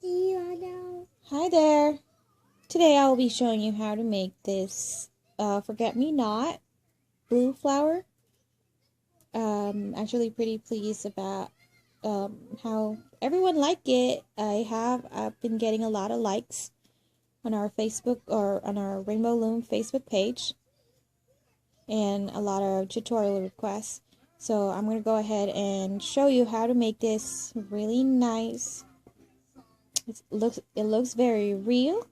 Hi there. Today I will be showing you how to make this forget-me-not blue flower. Actually pretty pleased about how everyone liked it. I've been getting a lot of likes on our Facebook or on our Rainbow Loom Facebook page and a lot of tutorial requests. So I'm going to go ahead and show you how to make this really nice. It looks very real,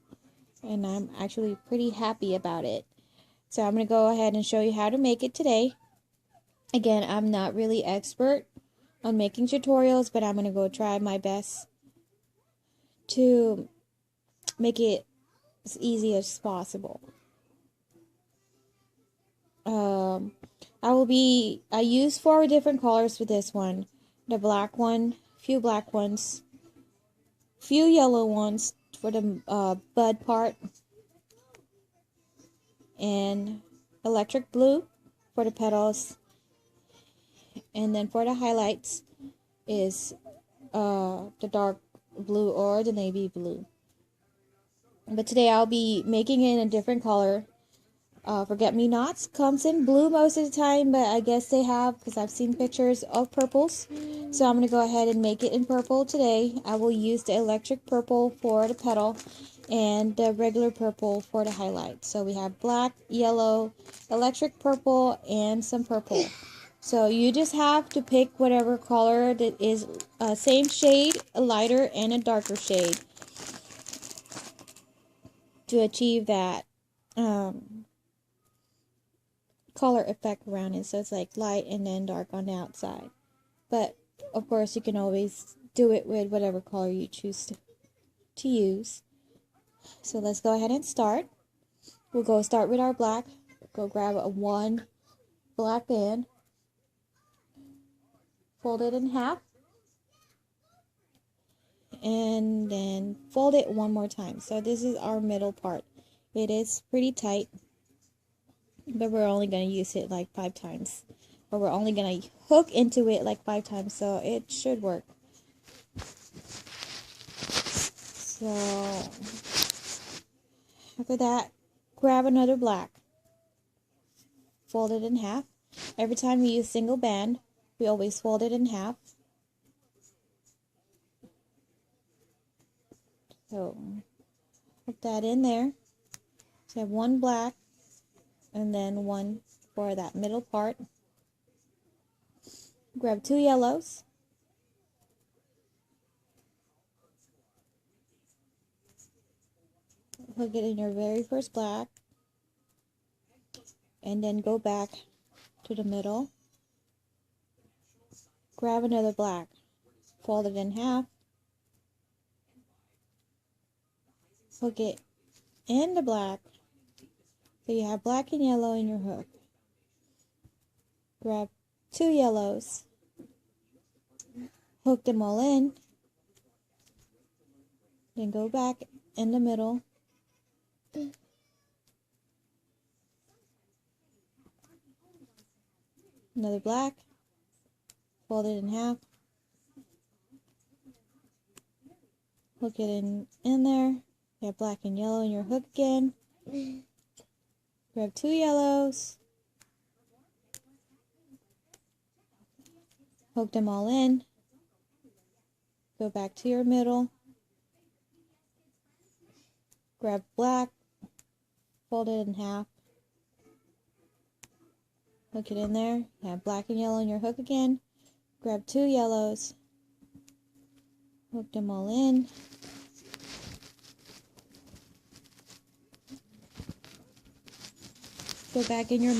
and I'm actually pretty happy about it. So I'm going to go ahead and show you how to make it today. Again, I'm not really expert on making tutorials, but I'm going to go try my best to make it as easy as possible. I use 4 different colors for this one. The black one, few black ones, few yellow ones for the bud part, and electric blue for the petals, and then for the highlights is the dark blue or the navy blue. But today I'll be making it in a different color. Forget-me-nots comes in blue most of the time, but I guess they have, because I've seen pictures of purples. So I'm going to go ahead and make it in purple today. I will use the electric purple for the petal and the regular purple for the highlight. So we have black, yellow, electric purple, and some purple. So you just have to pick whatever color that is same shade, a lighter and a darker shade, to achieve that color effect around it. So it's like light and then dark on the outside. But of course you can always do it with whatever color you choose to use. So let's go ahead and start. We'll start with our black. Go grab one black band, fold it in half, and then fold it one more time. So this is our middle part. It is pretty tight, but we're only going to use it like 5 times. Or we're only going to hook into it like 5 times, so it should work. So after that, grab another black, fold it in half. Every time we use single band, we always fold it in half. So put that in there. So I have one black and then one for that middle part. Grab 2 yellows. Hook it in your very first black. And then go back to the middle. Grab another black. Fold it in half. Hook it in the black. So you have black and yellow in your hook. Grab 2 yellows. Hook them all in. Then go back in the middle. Another black. Fold it in half. Hook it in there. You have black and yellow in your hook again. Grab 2 yellows. Hook them all in. Go back to your middle. Grab black. Fold it in half. Hook it in there. You have black and yellow in your hook again. Grab 2 yellows. Hook them all in. Go back in your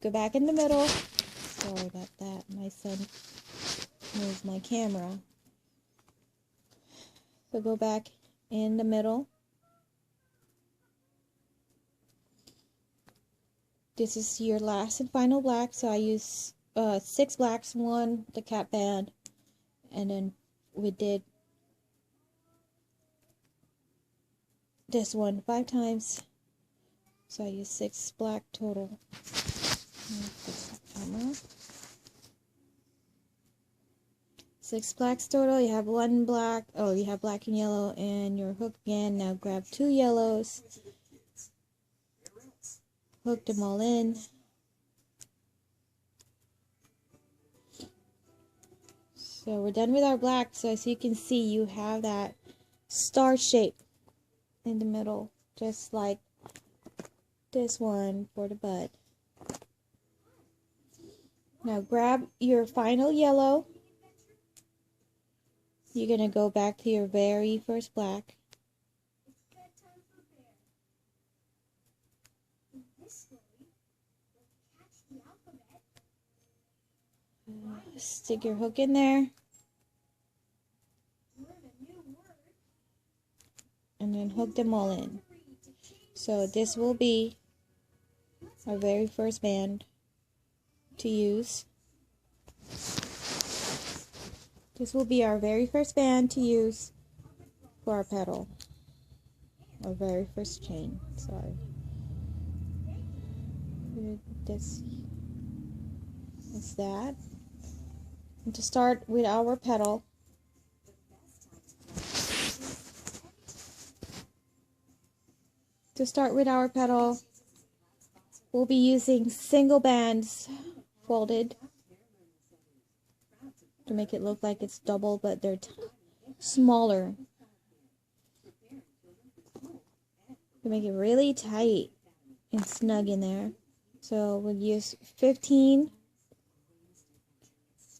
Go back in the middle. Sorry about that. My son moved my camera. So go back in the middle. This is your last and final black. So I use 6 blacks, 1 the cap band, and then we did this one 5 times. So I use 6 black total. 6 blacks total. You have 1 black. Oh, you have black and yellow and your hook again. Now grab 2 yellows. Hook them all in. So we're done with our black. So as you can see, you have that star shape in the middle, just like this one for the bud. Now grab your final yellow. You're going to go back to your very first black. Stick your hook in there. And then hook them all in. So this will be our very first band to use. This will be our very first band to use for our petal. Our very first chain, sorry. This is that. And to start with our petal, we'll be using single bands folded to make it look like it's double, but they're smaller. To make it really tight and snug in there. So we'll use 15.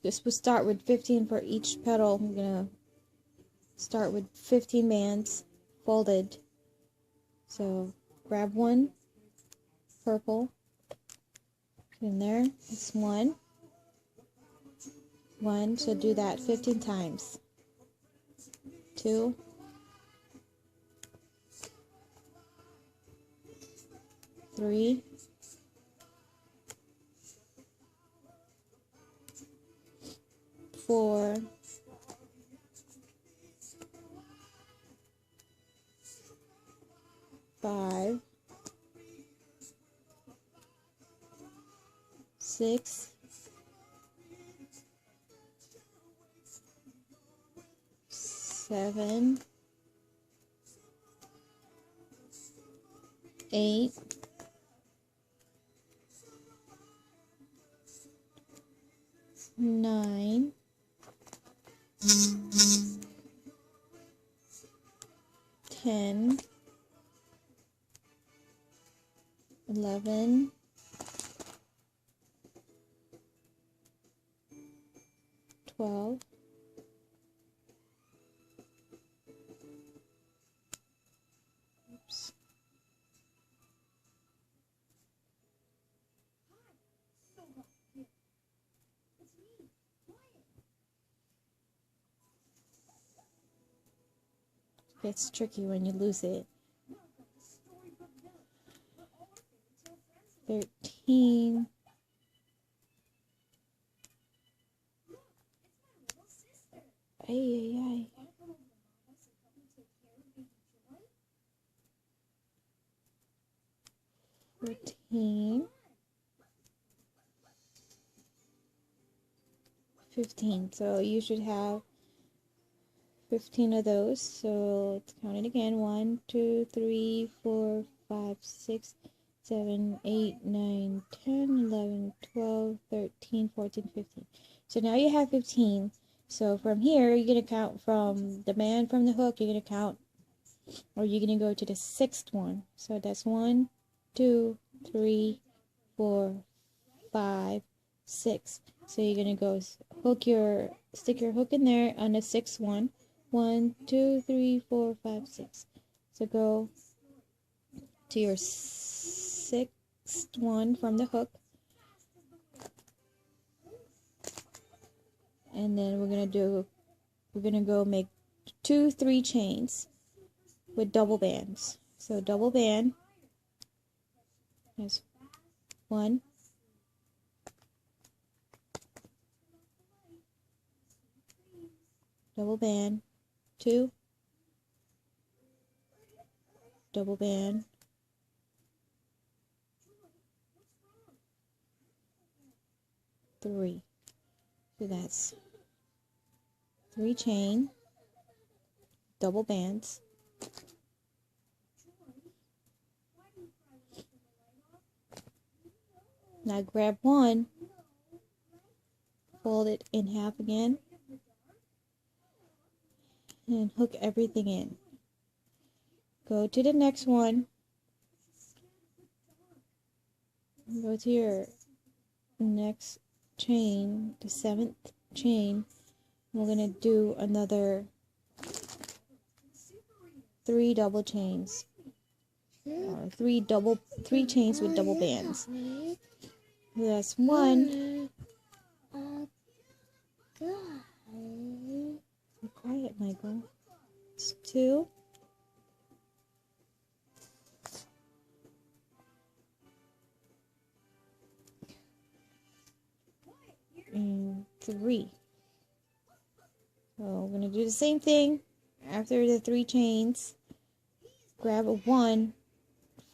This will start with 15 for each petal. I'm gonna start with 15 bands folded. So grab one purple in there. It's one, so do that 15 times. 2, 3, 4, 5, 6, 7, 8, 9, 10, 11, 12, 'It's tricky when you lose it. 13. Ay. 14. 15. So you should have 15 of those. So let's count it again. 1, 2, 3, 4, 5, 6, 7, 8, 9, 10, 11, 12, 13, 14, 15. So now you have 15. So from here, you're going to count from the band from the hook. You're going to count, or you're going to go to the 6th one. So that's 1, 2, 3, 4, 5, 6. So you're going to go stick your hook in there on the 6th one. 1, 2, 3, 4, 5, 6. So go to your 6th one from the hook. And then we're gonna go make 2 3 chains with double bands. So double band is 1, double band, 2, double band, 3. So that's 3 chain, double bands. Now grab one, fold it in half again, and hook everything in. Go to the next one, go to your next chain, the 7th chain. We're going to do another 3 double chains, or 3 chains with double bands. That's 1. Be quiet, Michael. It's 2. And 3. So we're going to do the same thing after the 3 chains. Grab a 1,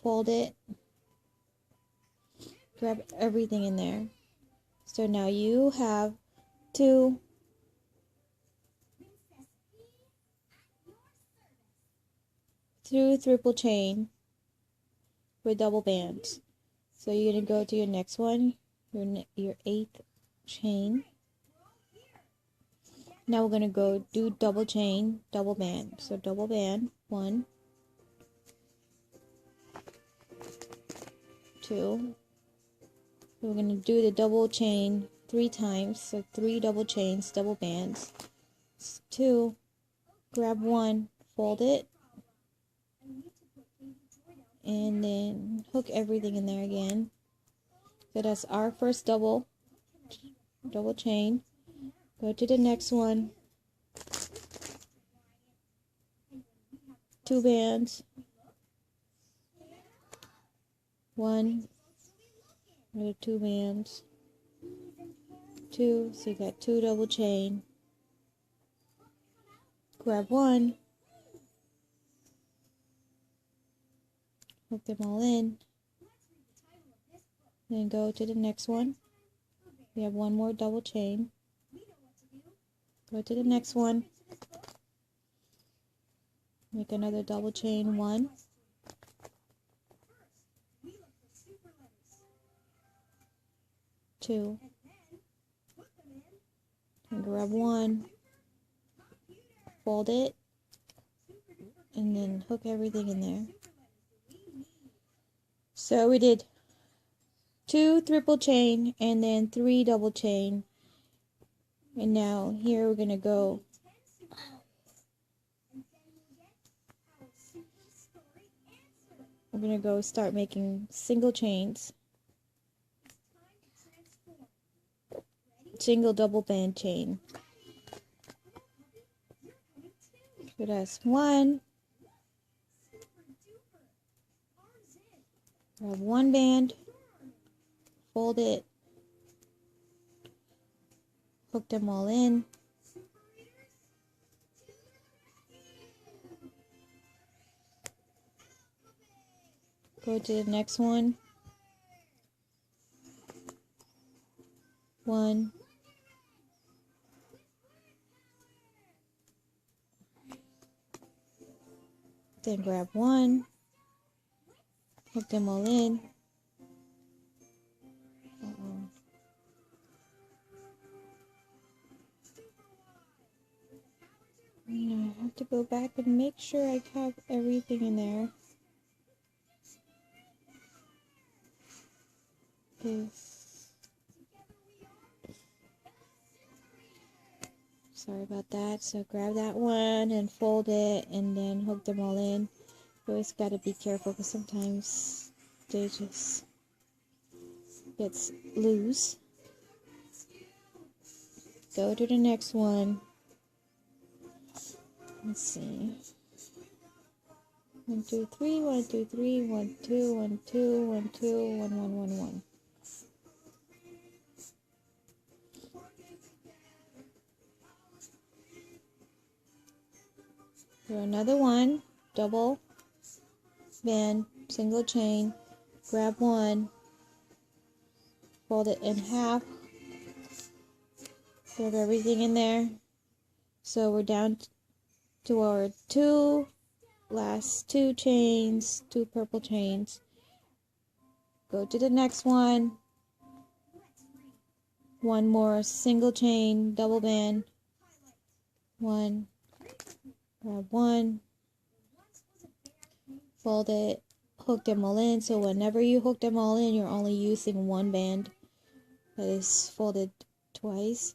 fold it, grab everything in there. So now you have 2 triple chain with double bands. So you're going to go to your next one, your 8th chain. Now we're going to go do double chain, double band. So double band, 1, 2. So we're going to do the double chain 3 times. So 3 double chains, double bands. 2, grab 1, fold it, and then hook everything in there again. So that's our first double chain. Go to the next one, 2 bands, 1, another 2 bands, 2, so you got 2 double chain. Grab 1, hook them all in, then go to the next one. We have 1 more double chain. Go to the next one, make another double chain, 1, 2, and grab 1, fold it, and then hook everything in there. So we did 2 triple chain and then 3 double chain. And now here we're going to go start making single chains, single double band chain. So that's 1, grab 1 band, fold it, hook them all in, go to the next one, 1, then grab 1, hook them all in. I have to go back and make sure I have everything in there. Sorry about that. So grab that one and fold it and then hook them all in. You always got to be careful because sometimes they just gets loose. Go to the next one. Let's see. 1, 2, 3, 1, 2, 3, 1, 2, 1, 2, 1, 2, 1, 1, 1, 1. Do another one, double band, single chain, grab 1, fold it in half, grab everything in there, So we're down to our last two chains, two purple chains. Go to the next one. One more single chain, double band. One, grab one, fold it, hook them all in. So whenever you hook them all in, you're only using one band that is folded twice.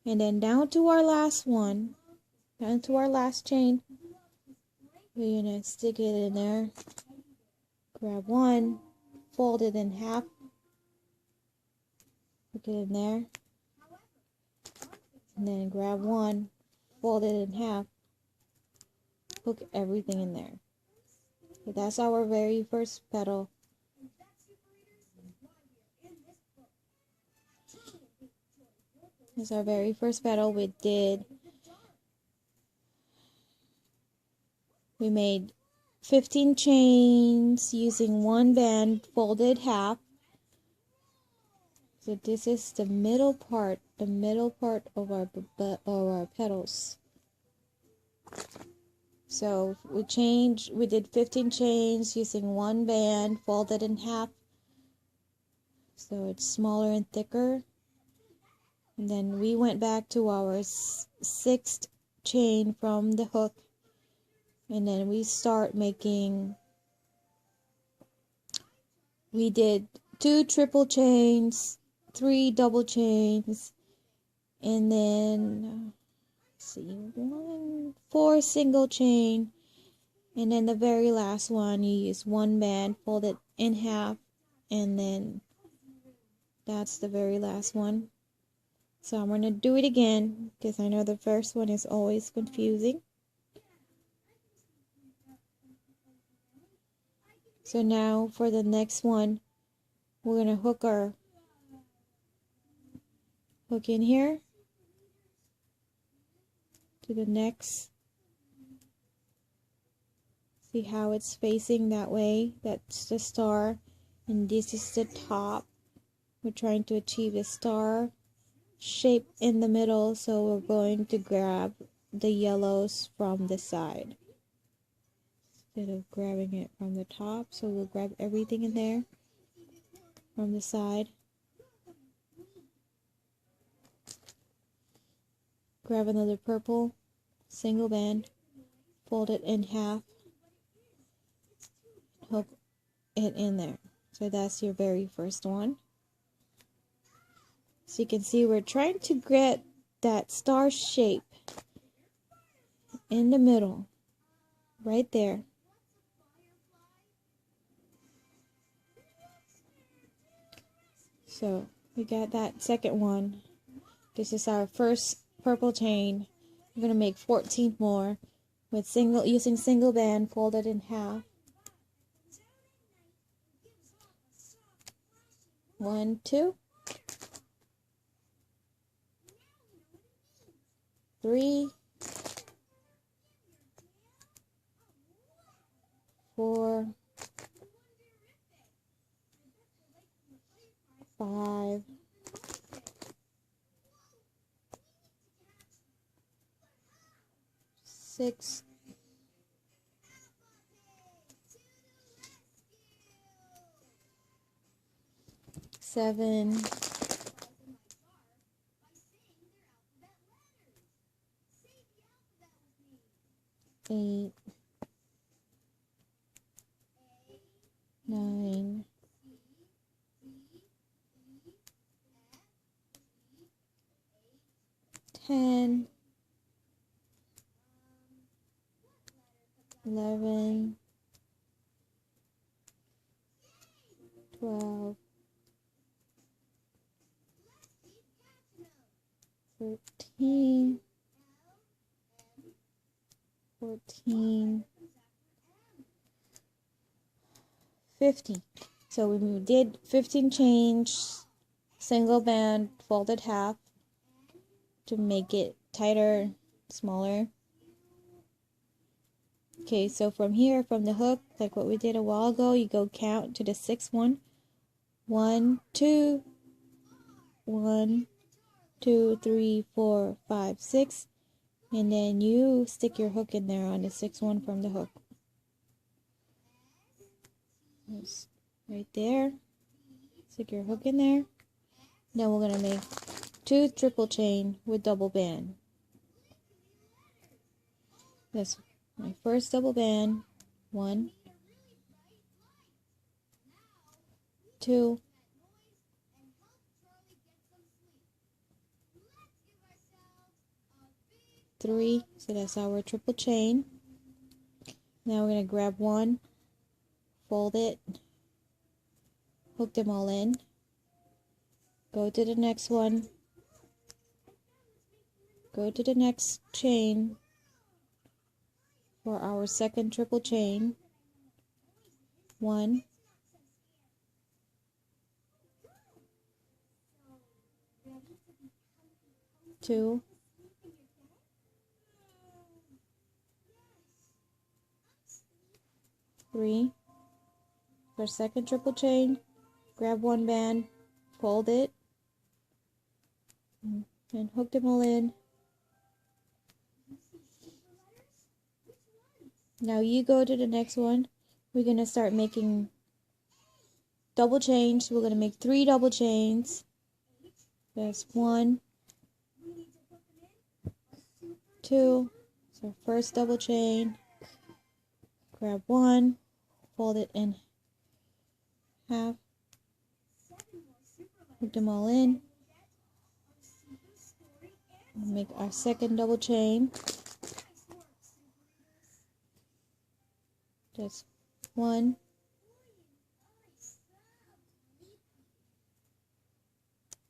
And then down to our last one, down to our last chain, we're gonna stick it in there, grab one, fold it in half, hook it in there, and then grab one, fold it in half, hook everything in there. So that's our very first petal. That's our very first petal. We made 15 chains using one band folded half. So this is the middle part of our petals. So we did 15 chains using one band folded in half. So it's smaller and thicker. And then we went back to our sixth chain from the hook. And then we did 2 triple chains, 3 double chains, and then, 4 single chain. And then the very last one, you use one band, fold it in half, and then that's the very last one. So I'm going to do it again, because I know the first one is always confusing. So now for the next one, we're going to hook in here to the next. See how it's facing that way? That's the star, and this is the top. We're trying to achieve a star shape in the middle, so we're going to grab the yellows from the side instead of grabbing it from the top. So we'll grab everything in there from the side. Grab another purple single band, fold it in half, hook it in there. So that's your very first one. So you can see we're trying to get that star shape in the middle, right there. So we got that second one. This is our first purple chain. We're going to make 14 more with using single band folded in half. 1, 2, 3, 4, 5, 6, 7, 8, 9, 10, 11, 12, 13, 14, 15. So we did 15 chains, single band, folded half to make it tighter, smaller. Okay, so from here, from the hook, like what we did a while ago, you go count to the sixth one. 1, 2, 1, 2, 3, 4, 5, 6. And then you stick your hook in there on the 6th one from the hook. Just right there. Stick your hook in there. Now we're going to make 2 triple chain with double band. That's my first double band. 1, 2, 3. So that's our triple chain. Now we're going to grab one, fold it, hook them all in, go to the next one, go to the next chain for our second triple chain. 1, 2, 3. For second triple chain, grab one band, fold it, and hook them all in. Now you go to the next one. We're going to start making double chains. We're going to make 3 double chains. That's 1, 2. So first double chain, grab one, fold it in half, hook them all in, make our second double chain. That's 1,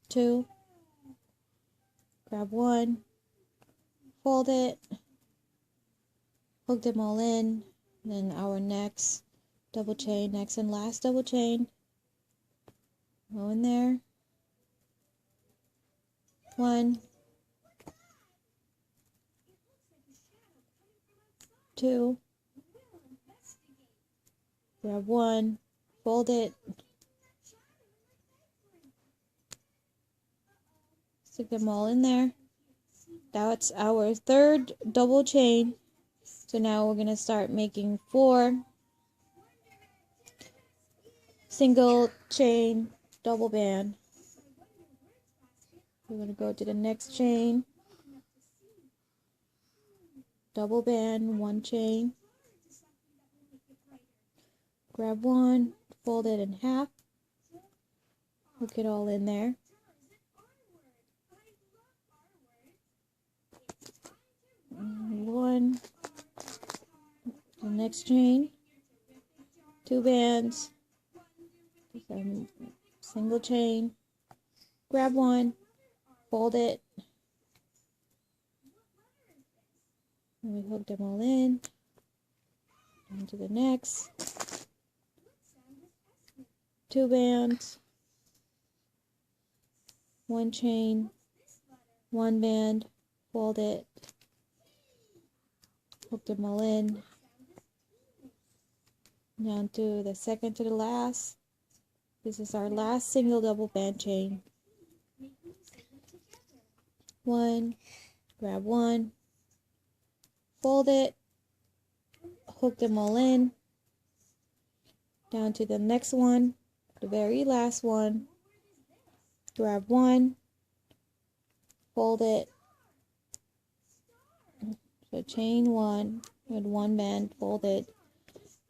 2, grab one, fold it, hook them all in, then our next double chain, next and last double chain, go in there, 1, 2, grab one, fold it, stick them all in there. That's our third double chain. So now we're going to start making 4 single chain double band. We're going to go to the next chain, double band, 1 chain, grab one, fold it in half, hook it all in there. One, the next chain, 2 bands, single chain, grab one, fold it, and we hook them all in, into the next, 2 bands, 1 chain, 1 band, fold it, hook them all in, down to the second to the last. This is our last single double band chain. 1, grab one, fold it, hook them all in, down to the next one, the very last one, grab one, fold it, so chain 1 with 1 band, fold it,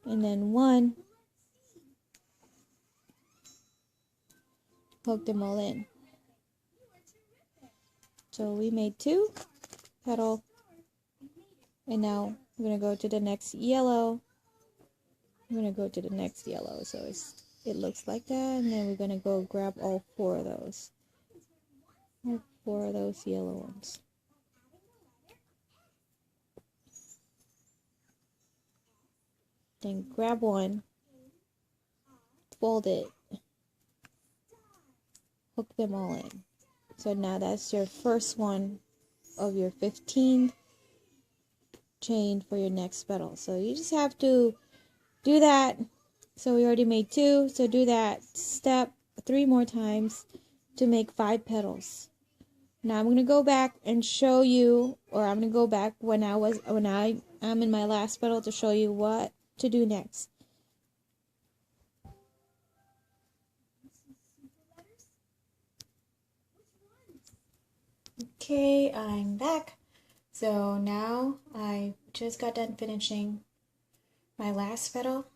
and then 1, hook them all in. So we made 2 petal, and now we're going to go to the next yellow. I'm going to go to the next yellow, so it looks like that, and then we're going to go grab all 4 of those. All 4 of those yellow ones. Then grab one, fold it, hook them all in. So now that's your first one of your 15th chain for your next petal. So you just have to do that. So we already made 2, so do that step 3 more times to make 5 petals. Now I'm gonna go back and show you, or I'm gonna go back when I am in my last petal to show you what to do next. Okay, I'm back. So now I just got done finishing my last petal.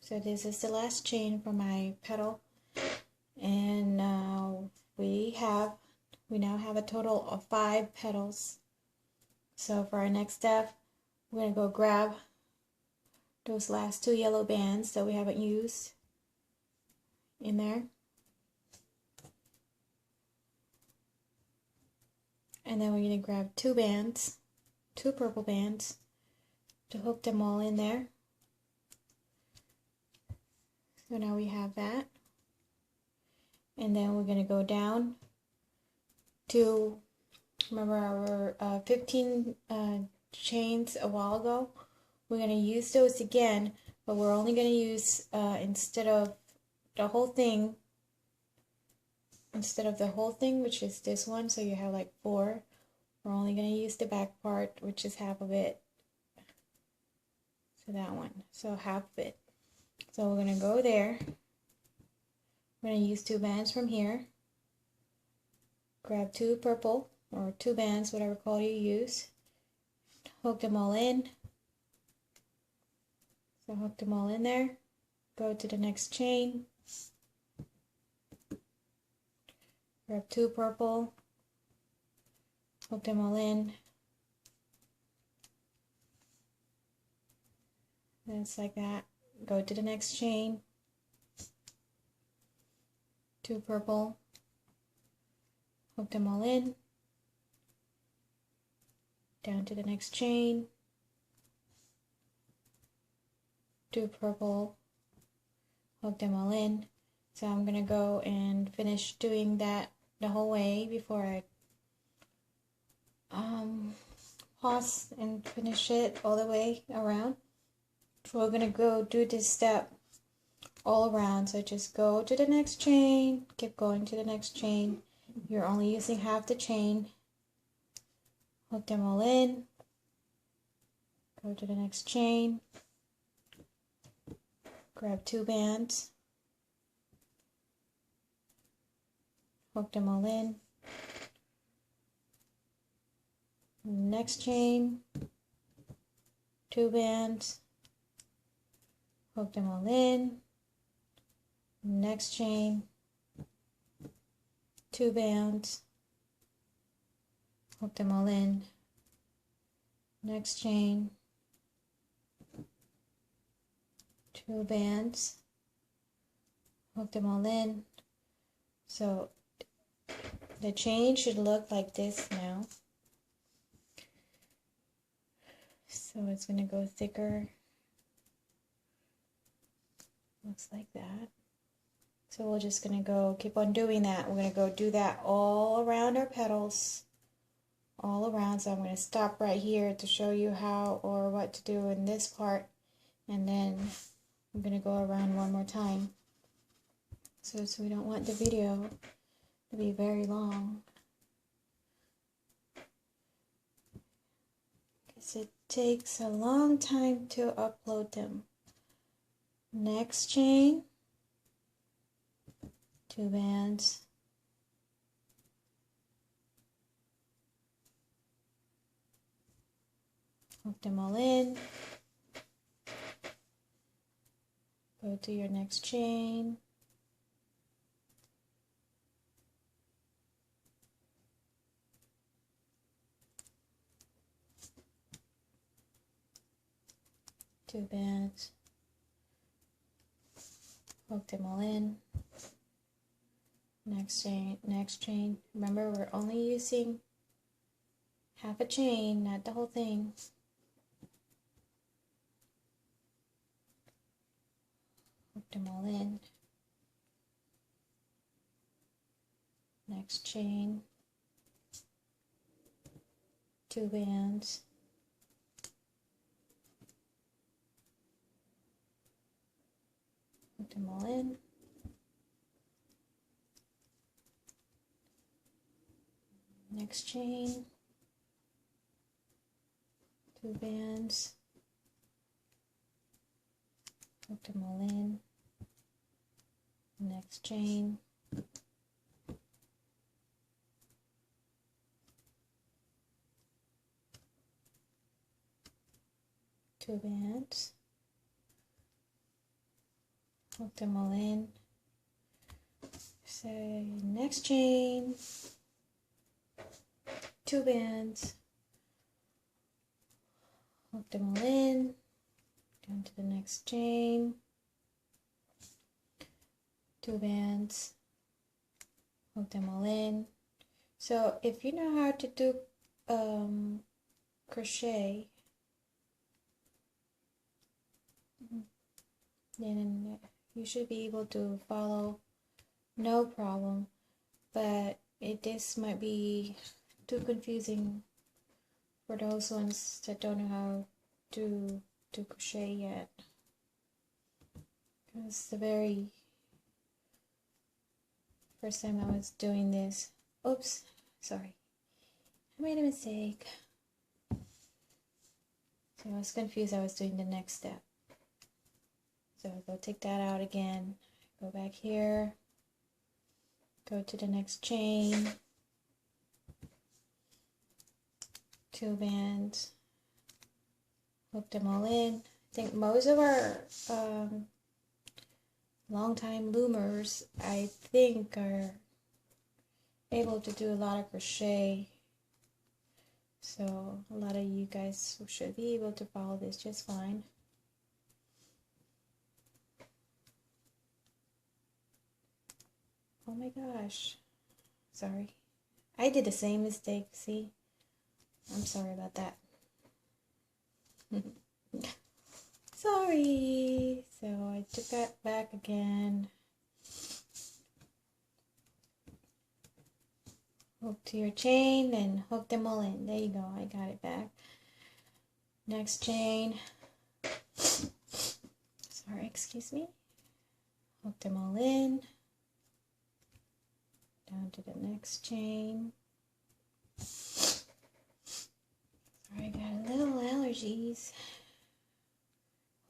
So this is the last chain for my petal, and now we now have a total of 5 petals. So for our next step, we're gonna go grab those last 2 yellow bands that we haven't used in there, and then we're gonna grab 2 bands, 2 purple bands, to hook them all in there. So now we have that, and then we're gonna go down to, remember our 15 chains a while ago. We're going to use those again, but we're only going to use instead of the whole thing, which is this one, so you have like 4, we're only going to use the back part, which is half of it. So that one, so half of it. So we're going to go there. We're going to use 2 bands from here. Grab 2 purple, or 2 bands, whatever color you use. Hook them all in. So hook them all in there. Go to the next chain. Grab 2 purple. Hook them all in. And it's like that. Go to the next chain. 2 purple. Hook them all in. Down to the next chain. 2 purple. Hook them all in. So I'm gonna go and finish doing that the whole way before I pause and finish it all the way around. So we're gonna go do this step all around. So just go to the next chain, keep going to the next chain. You're only using half the chain. Hook them all in. Go to the next chain. Grab 2 bands. Hook them all in. Next chain. 2 bands. Hook them all in. Next chain. 2 bands. Hook them all in. Next chain. 2 bands. Hook them all in. So the chain should look like this now. So it's going to go thicker. Looks like that. So we're just going to go keep on doing that. We're going to go do that all around our petals. All around. So I'm going to stop right here to show you how or what to do in this part. And then I'm going to go around one more time. So we don't want the video to be very long, because it takes a long time to upload them. Next chain, 2 bands. Hook them all in. Go to your next chain. Two bands. Hook them all in. Next chain. Remember, we're only using half a chain, not the whole thing. Hook them all in. Next chain. 2 bands. Hook them all in. next chain, 2 bands, hook them all in, next chain, 2 bands, hook them all in. So next chain, 2 bands, hook them all in, down to the next chain, 2 bands, hook them all in. So if you know how to do crochet, then you should be able to follow no problem, but this might be too confusing for those ones that don't know how to do crochet yet. It's the very first time I was doing this. Oops, sorry, I made a mistake. So I was confused. I was doing the next step. So go take that out again, go back here, go to the next chain, 2 bands, hook them all in. I think most of our long-time loomers, I think, are able to do a lot of crochet. So a lot of you guys should be able to follow this just fine. Oh my gosh, sorry. I did the same mistake, see? I'm sorry about that. Sorry. So I took that back again. Hook to your chain and hook them all in. There you go, I got it back. Next chain. Sorry, excuse me. Hook them all in. Down to the next chain. Sorry, I got a little allergies.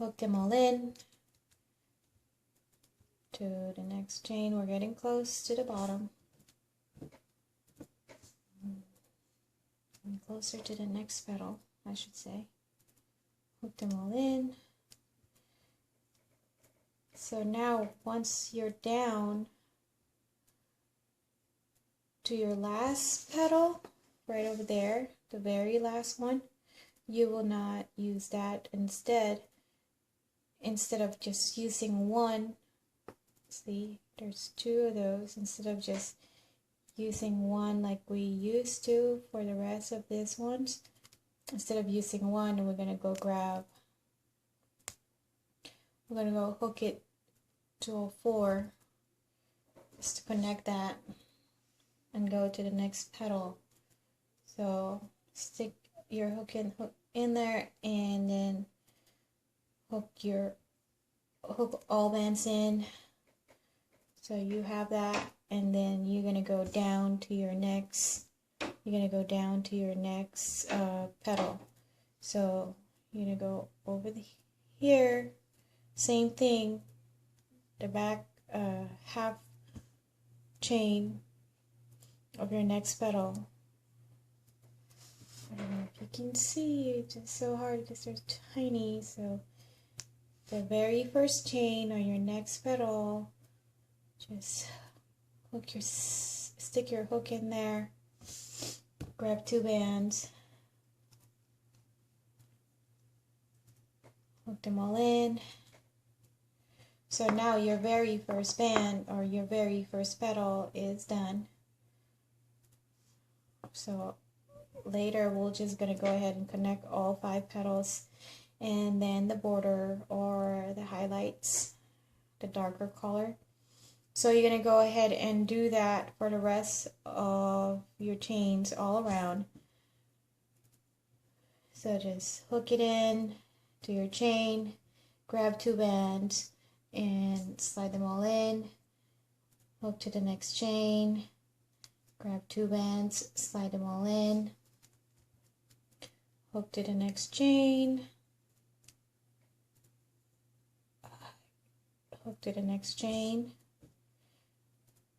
Hook them all in. To the next chain. We're getting close to the bottom. And closer to the next petal, I should say. Hook them all in. So now, once you're down to your last petal, right over there, the very last one, you will not use that. Instead of just using one, see, there's 2 of those. Instead of just using one like we used to for the rest of these ones, instead of using one, we're going to go hook it to all 4 just to connect that and go to the next petal. So stick your hook in there and then hook all bands in. So you have that, and then you're gonna go down to your next. Petal. So you're gonna go over here. Same thing. The back half chain of your next petal. I don't know if you can see, it's just so hard because they're tiny. So the very first chain on your next petal, just stick your hook in there, grab 2 bands, hook them all in. So now your very first band or your very first petal is done. So later we're just going to go ahead and connect all 5 petals, and then the border or the highlights, the darker color. So you're going to go ahead and do that for the rest of your chains all around. So just hook it in to your chain, grab 2 bands and slide them all in, hook to the next chain, Grab 2 bands, slide them all in, hook to the next chain, hook to the next chain,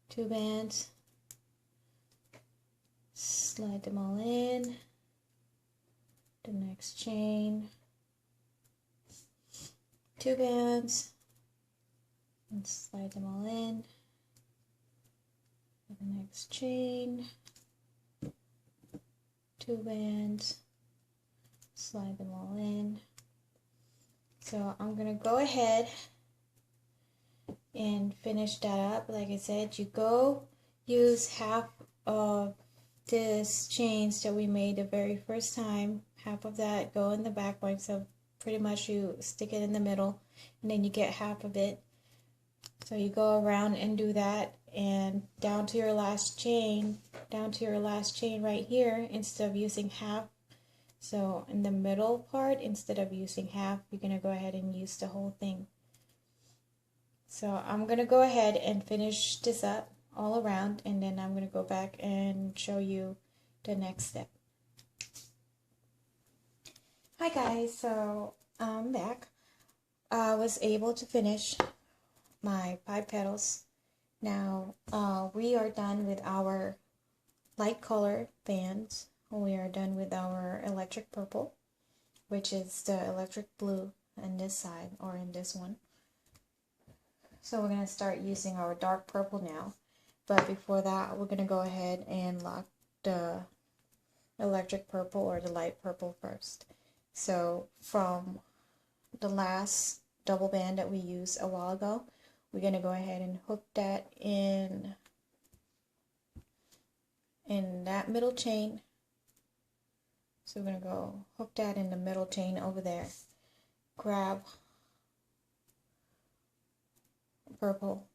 2 bands, slide them all in, the next chain, 2 bands, and slide them all in, the next chain, 2 bands, slide them all in. So I'm gonna go ahead and finish that up. Like I said, you go use half of this chains that we made the very first time, half of that go in the back point, so pretty much you stick it in the middle and then you get half of it. So you go around and do that, and down to your last chain right here, instead of using half, so in the middle part, instead of using half, you're going to go ahead and use the whole thing. So I'm going to go ahead and finish this up all around, and then I'm going to go back and show you the next step. Hi guys, so I'm back. I was able to finish my 5 petals. Now we are done with our light color bands. We are done with our electric purple, which is the electric blue on this side, or in this one. So we're going to start using our dark purple now, but before that we're going to go ahead and lock the electric purple or the light purple first. So from the last double band that we used a while ago, we're going to go ahead and hook that in that middle chain. So we're going to go hook that in the middle chain over there. Grab purple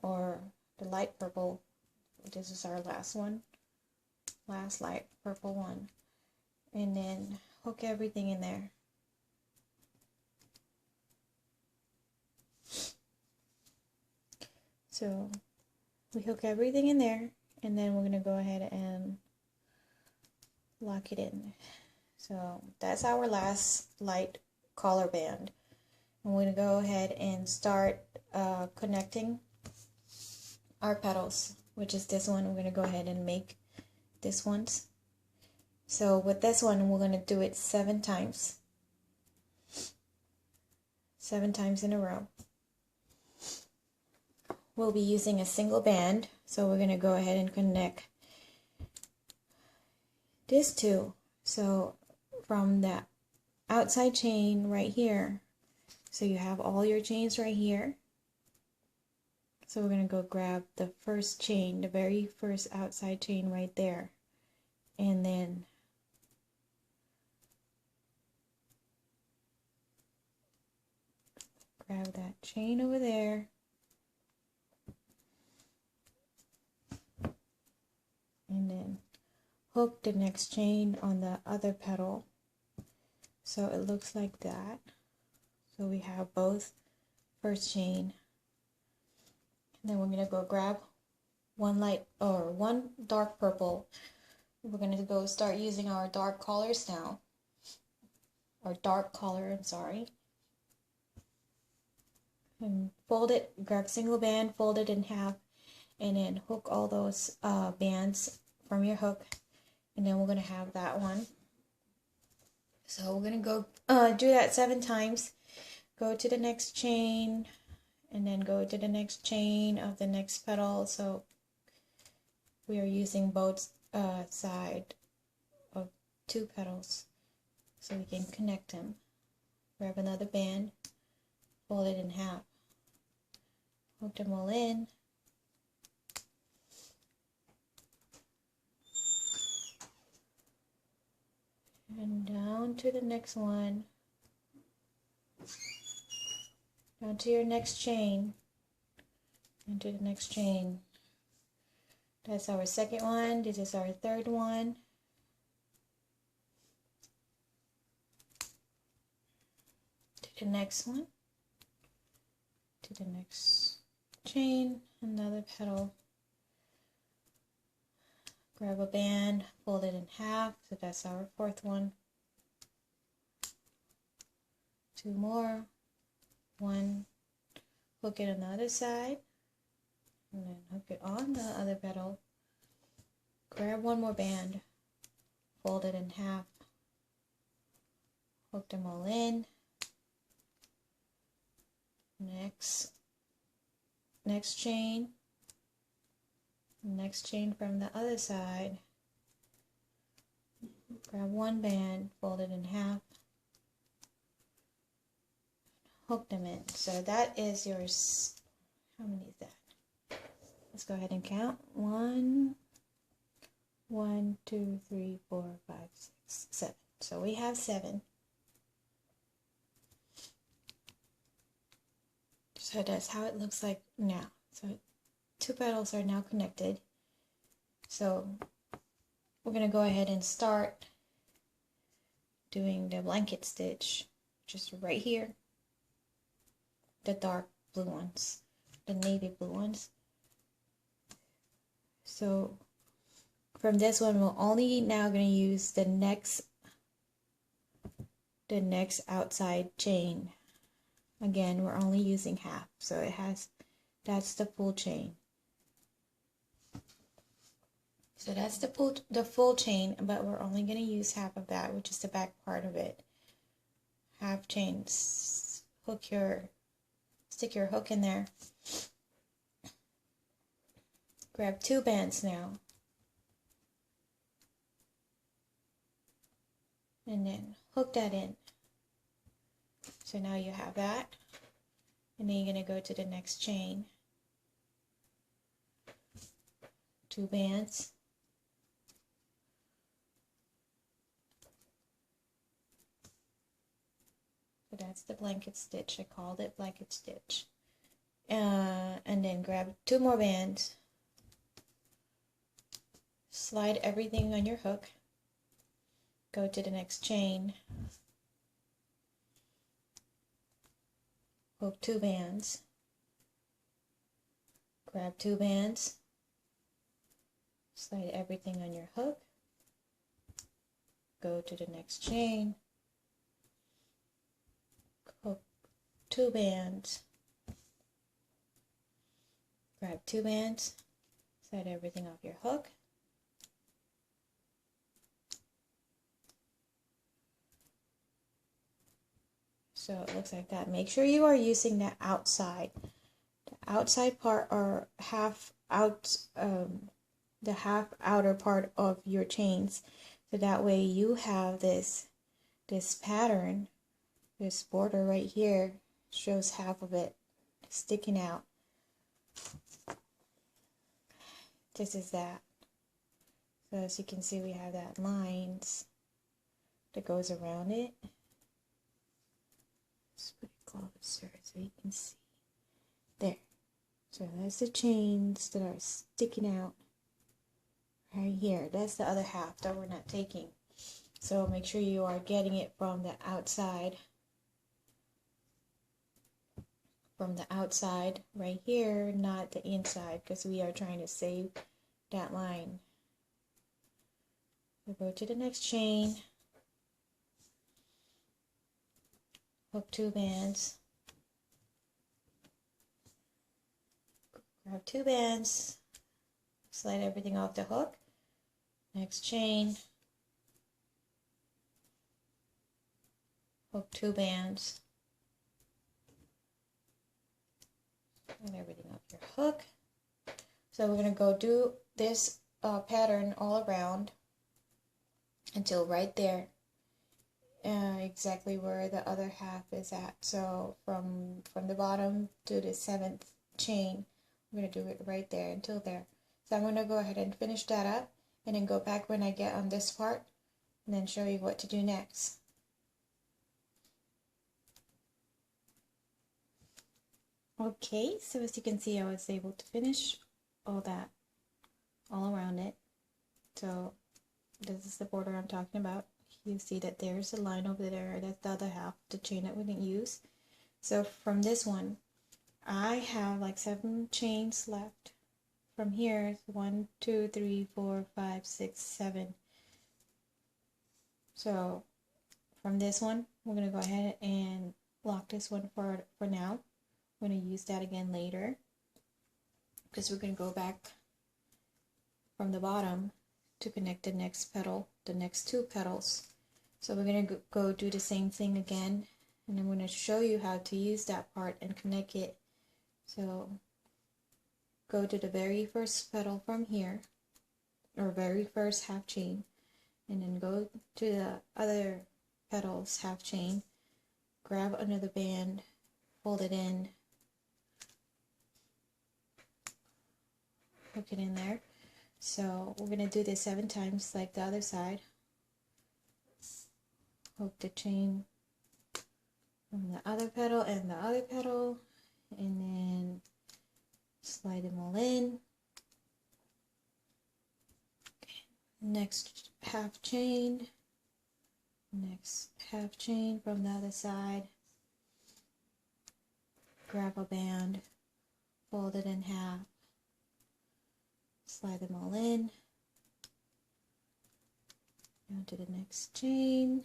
or the light purple. This is our last one. Last light purple one. And then hook everything in there. So we hook everything in there, and then we're going to go ahead and lock it in. So that's our last light color band. And we're going to go ahead and start connecting our petals, which is this one. We're going to go ahead and make this one. So with this one, we're going to do it 7 times. 7 times in a row. We'll be using a single band, so we're going to go ahead and connect this two. So from the outside chain right here, so you have all your chains right here. So we're going to go grab the first chain, the very first outside chain right there, and then grab that chain over there, and then hook the next chain on the other petal, so it looks like that. So we have both first chain, and then we're going to go grab one dark purple. We're going to go start using our dark colors now, or dark color, I'm sorry, and fold it, grab single band, fold it in half, and then hook all those bands from your hook, and then we're going to have that one. So we're going to go do that 7 times. Go to the next chain, and then go to the next chain of the next petal. So we are using both side of 2 petals, so we can connect them. Grab another band, fold it in half, hook them all in, and down to the next one, down to your next chain, and to the next chain. That's our second one. This is our third one. To the next one, to the next chain, another petal, Grab a band, fold it in half, so that's our fourth one. Two more, one, hook it on the other side, and then hook it on the other petal. Grab one more band, fold it in half, hook them all in. Next chain from the other side. Grab one band, fold it in half, hook them in. So that is yours. How many is that? Let's go ahead and count. 1, 2, 3, 4, 5, 6, 7. So we have 7. So that's how it looks like now. So 2 petals are now connected. So we're going to go ahead and start doing the blanket stitch, just right here. The dark blue ones, the navy blue ones. So from this one, we're only now going to use the next outside chain. Again, we're only using half, so that's the full chain. So that's the full chain, but we're only going to use half of that, which is the back part of it. Half chain. Stick your hook in there. Grab 2 bands now, and then hook that in. So now you have that, and then you're going to go to the next chain. 2 bands. So that's the blanket stitch. I called it blanket stitch. And then grab 2 more bands. Slide everything on your hook. Go to the next chain. Hook 2 bands. Grab 2 bands. Slide everything on your hook. Go to the next chain. Hook 2 bands. Grab 2 bands. Slide everything off your hook. So it looks like that. Make sure you are using the outside part, or the half outer part of your chains, so that way you have this pattern. This border right here shows half of it sticking out. This is that. So as you can see, we have that lines that goes around it. Let's put it closer so you can see. There. So that's the chains that are sticking out right here. That's the other half that we're not taking. So make sure you are getting it from the outside. From the outside right here, not the inside, because we are trying to save that line. We'll go to the next chain. Hook 2 bands. Grab 2 bands. Slide everything off the hook. Next chain. Hook 2 bands. Slide everything off your hook. So we're going to go do this pattern all around until right there. Exactly where the other half is at. So from the bottom to the 7th chain, we're going to do it right there until there. So I'm going to go ahead and finish that up, and then go back when I get on this part, and then show you what to do next. Okay, so as you can see, I was able to finish all that all around it. So this is the border I'm talking about. You see that there's a line over there. That's the other half, the chain that we didn't use. So from this one, I have like 7 chains left from here is 1, 2, 3, 4, 5, 6, 7. So from this one, we're going to go ahead and lock this one for now. We're going to use that again later, because we're going to go back from the bottom to connect the next petal, the next 2 petals. So we're going to go do the same thing again, and I'm going to show you how to use that part and connect it. So go to the very first petal from here, or very first half chain, and then go to the other petals half chain, grab another band, fold it in, hook it in there. So we're going to do this 7 times like the other side. Hook the chain from the other petal and the other petal, and then slide them all in. Next half chain, next half chain from the other side. Grab a band, fold it in half, slide them all in. Now to the next chain,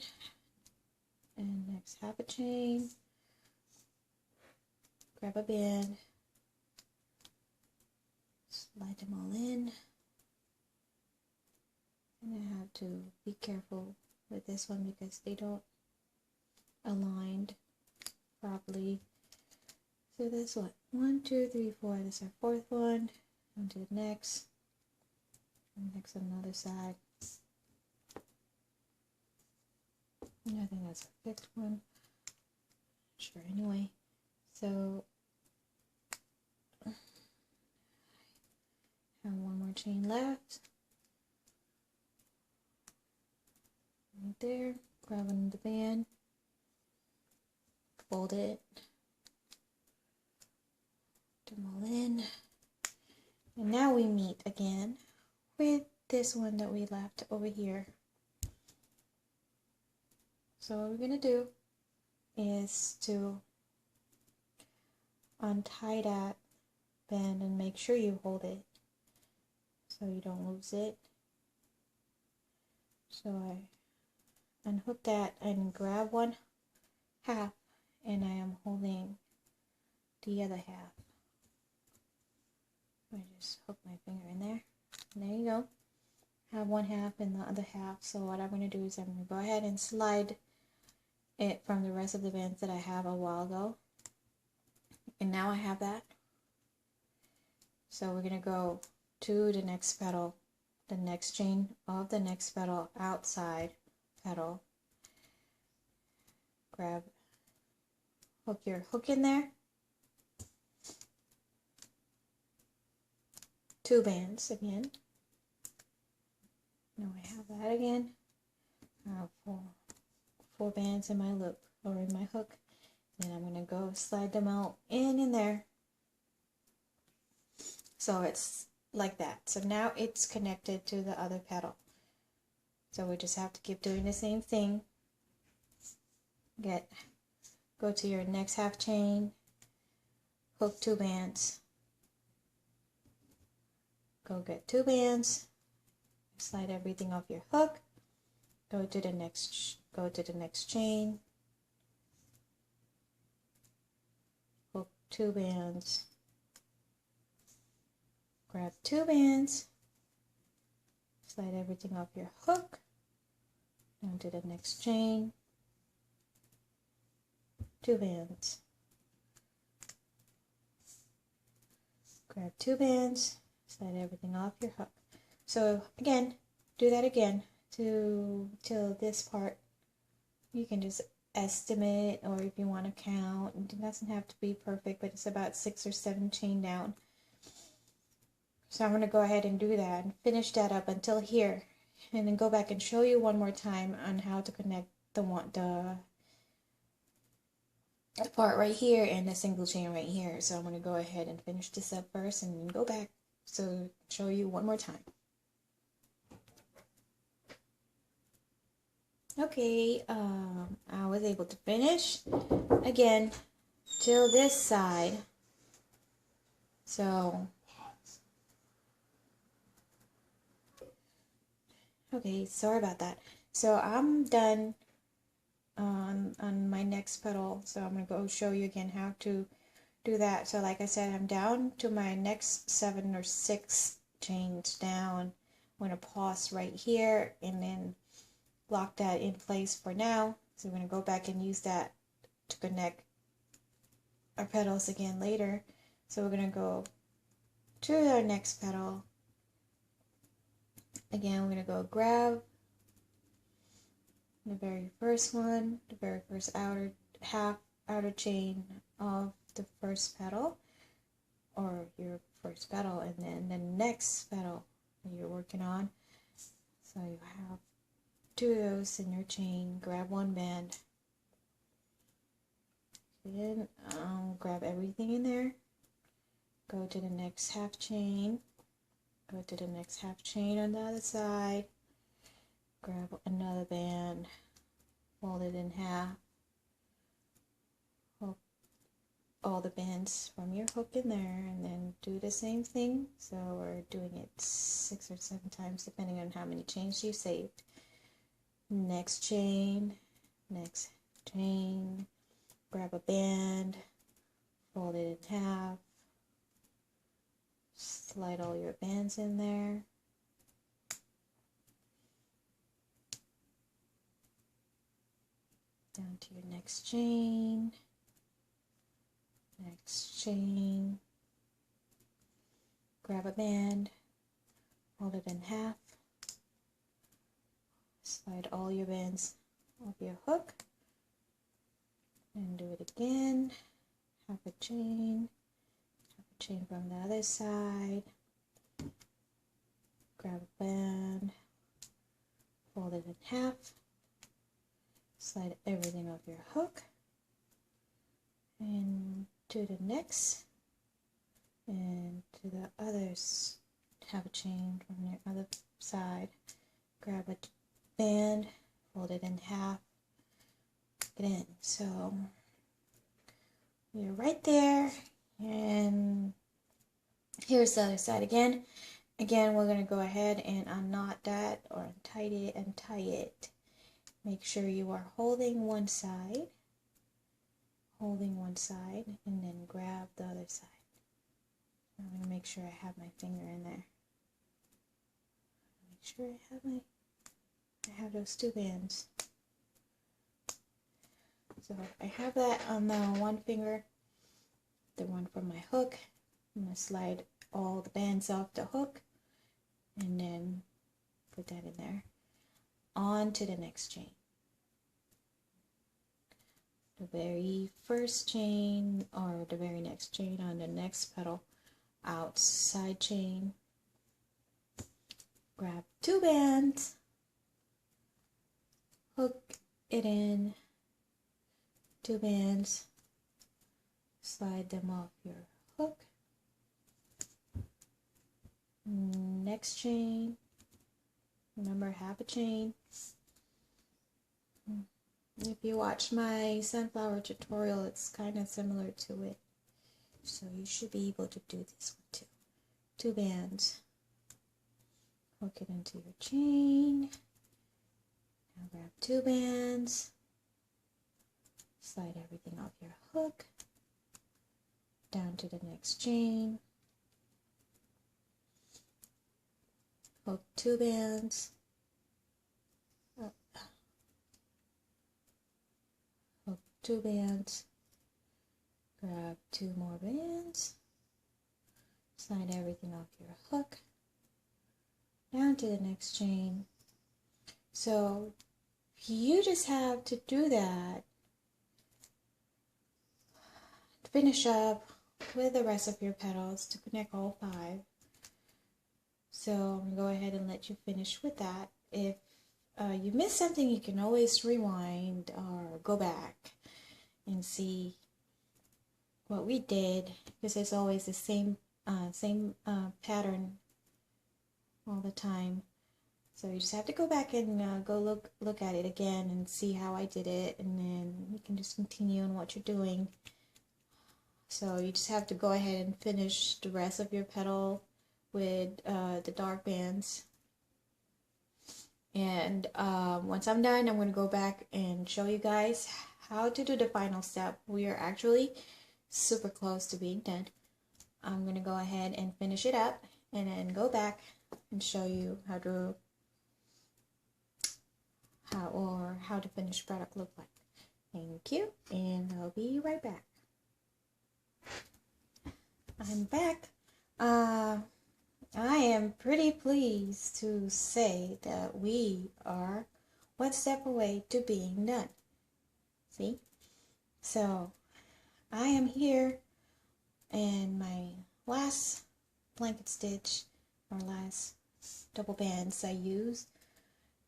and next half a chain. Grab a band, slide them all in. And I have to be careful with this one because they don't aligned properly. So this one, 1, 2, 3, 4. This is our 4th one. On to the next. And next on the other side. And I think that's our 5th one. Sure, anyway. So I have one more chain left. Right there. Grab another band. Fold it. Put them all in. And now we meet again with this one that we left over here. So what we're going to do is to untie that band and make sure you hold it so you don't lose it. So I unhook that and grab one half, and I am holding the other half. I just hook my finger in there, and there you go. I have one half and the other half. So what I'm going to do is I'm going to go ahead and slide it from the rest of the bands that I have a while ago, and now I have that. So we're going to go to the next petal, the next chain of the next petal, outside petal. Grab, hook your hook in there, 2 bands again. Now I have that again. I have four bands in my loop, or in my hook. Then I'm going to go slide them out in there. So it's like that. So now it's connected to the other petal. So we just have to keep doing the same thing. Go to your next half chain, hook 2 bands, go get 2 bands, slide everything off your hook, go to the next chain, hook 2 bands, grab 2 bands, slide everything off your hook, down to the next chain, 2 bands, grab 2 bands, slide everything off your hook. So again, do that again till this part. You can just estimate, or if you want to count, it doesn't have to be perfect, but it's about 6 or 7 chain down. So I'm going to go ahead and do that and finish that up until here, and then go back and show you one more time on how to connect the part right here and the single chain right here. So I'm going to go ahead and finish this up first and then go back to show you one more time. Okay, I was able to finish again till this side. So Okay, sorry about that. So I'm done on my next petal, so I'm gonna go show you again how to do that. So like I said, I'm down to my next 7 or 6 chains down. I'm gonna pause right here and then lock that in place for now. So we're gonna go back and use that to connect our petals again later. So we're gonna go to our next petal. Again, we're gonna go grab the very first one, the very first outer chain of the first petal, or your first petal, and then the next petal that you're working on. So you have 2 of those in your chain. Grab one band, then grab everything in there, go to the next half chain, go to the next half chain on the other side, grab another band, fold it in half, hook all the bands from your hook in there, and then do the same thing. So we're doing it 6 or 7 times depending on how many chains you saved. Next chain, next chain, grab a band, fold it in half, slide all your bands in there, down to your next chain, grab a band, fold it in half, slide all your bands off your hook, and do it again. Half a chain from the other side, grab a band, fold it in half, slide everything off your hook, and to the next, and to the others. Have a chain from your other side, grab a band, fold it in half, get in. So you're right there, and here's the other side again. Again, we're going to go ahead and unknot that, or untie it and tie it. Make sure you are holding one side, and then grab the other side. I'm going to make sure I have my finger in there. Make sure I have those 2 bands. So I have that on the one finger, the one from my hook. I'm going to slide all the bands off the hook and then put that in there. On to the next chain. The very first chain, or the very next chain on the next petal, outside chain, grab 2 bands, hook it in, 2 bands, slide them off your hook, next chain, remember half a chain. If you watch my sunflower tutorial, it's kind of similar to it, so you should be able to do this one too. 2 bands, hook it into your chain, now grab 2 bands, slide everything off your hook, down to the next chain, hook 2 bands, up, hook 2 bands, grab 2 more bands, slide everything off your hook, down to the next chain. So you just have to do that to finish up with the rest of your petals to connect all 5. So I'm going to go ahead and let you finish with that. If you missed something, you can always rewind or go back and see what we did, because it's always the same pattern all the time. So you just have to go back and go look at it again and see how I did it, and then you can just continue on what you're doing. So you just have to go ahead and finish the rest of your petal with the dark bands. And once I'm done, I'm going to go back and show you guys how to do the final step. We are actually super close to being done. I'm going to go ahead and finish it up and then go back and show you how the finished product look like. Thank you, and I'll be right back. I'm back. I am pretty pleased to say that we are one step away to being done. See? So, I am here and my last blanket stitch, or last double bands I used,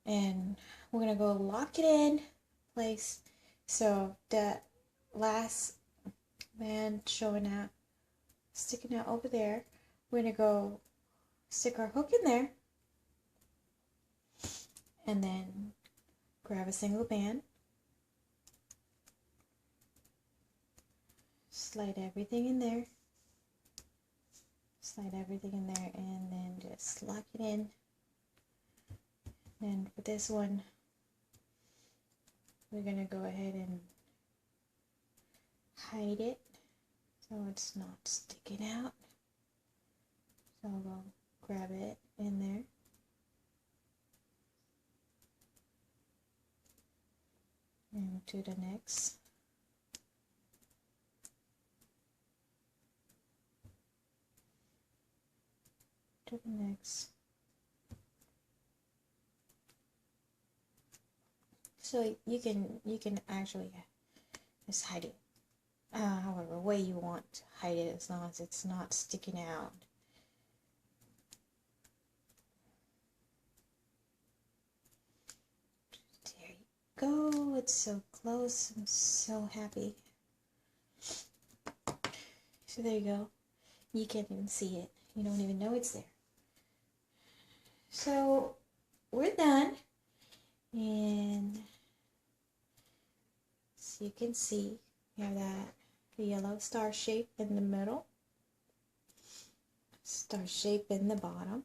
and we're going to go lock it in place. So, that last band sticking out over there, we're going to go stick our hook in there and then grab a single band, slide everything in there, and then just lock it in. And for this one, we're going to go ahead and hide it so it's not sticking out. So I'll go grab it in there. And to the next. To the next. So you can actually just hide it however way you want to hide it, as long as it's not sticking out. There you go. It's so close. I'm so happy. So there you go. You can't even see it. You don't even know it's there. So we're done. And so you can see we have the yellow star shape in the middle, star shape in the bottom,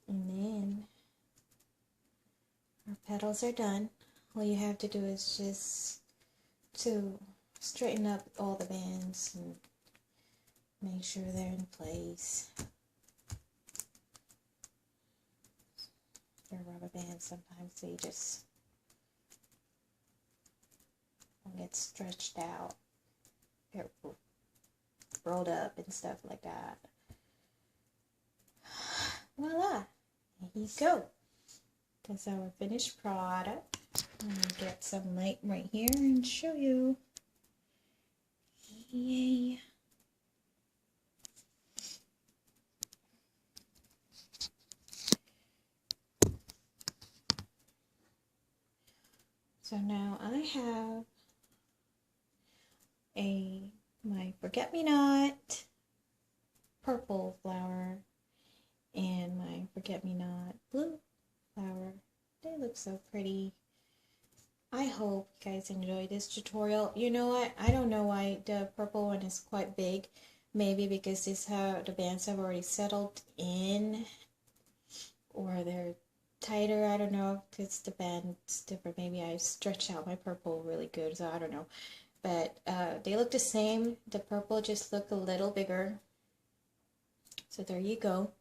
and then our petals are done. All you have to do is just to straighten up all the bands and make sure they're in place. They're rubber bands sometimes, they just don't get stretched out. They're rolled up and stuff like that. Voila! There you go. That's our finished product. I'm going to get some light right here and show you. Yay! So now I have my forget-me-not purple flower and my forget-me-not blue flower. They look so pretty. I hope you guys enjoyed this tutorial. You know what? I don't know why the purple one is quite big. Maybe because the bands have already settled in, or they're tighter. I don't know, because the band's different. Maybe I stretch out my purple really good, so I don't know. But they look the same. The purple just look a little bigger. So there you go.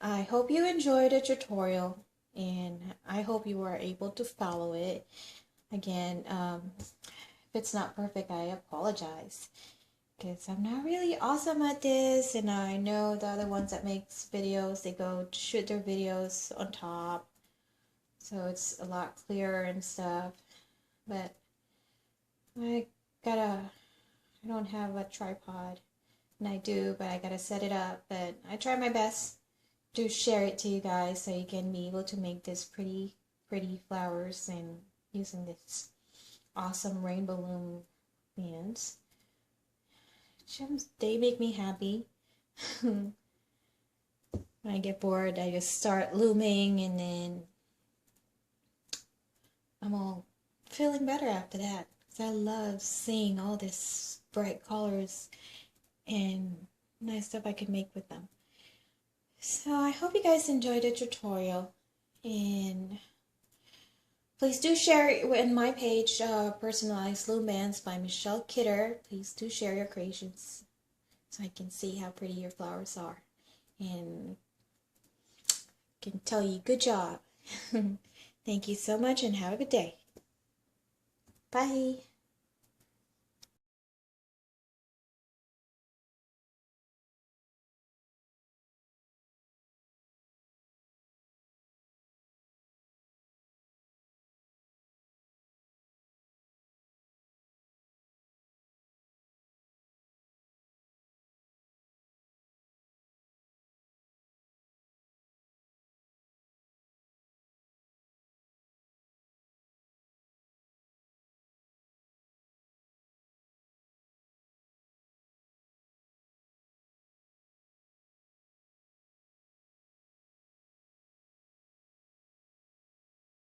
I hope you enjoyed the tutorial, and I hope you were able to follow it. Again, if it's not perfect, I apologize, because I'm not really awesome at this, and I know the other ones that makes videos, they go shoot their videos on top, so it's a lot clearer and stuff. But I don't have a tripod, and I do, but I gotta set it up. But I try my best to share it to you guys so you can be able to make this pretty flowers and using this awesome rainbow loom bands. They make me happy. When I get bored, I just start looming, and then I'm all feeling better after that. 'Cause I love seeing all this bright colors and nice stuff I can make with them. So I hope you guys enjoyed the tutorial, and please do share it in my page, Personalized Loom Bands by Michelle Kidder. Please do share your creations so I can see how pretty your flowers are and can tell you good job. Thank you so much and have a good day. Bye.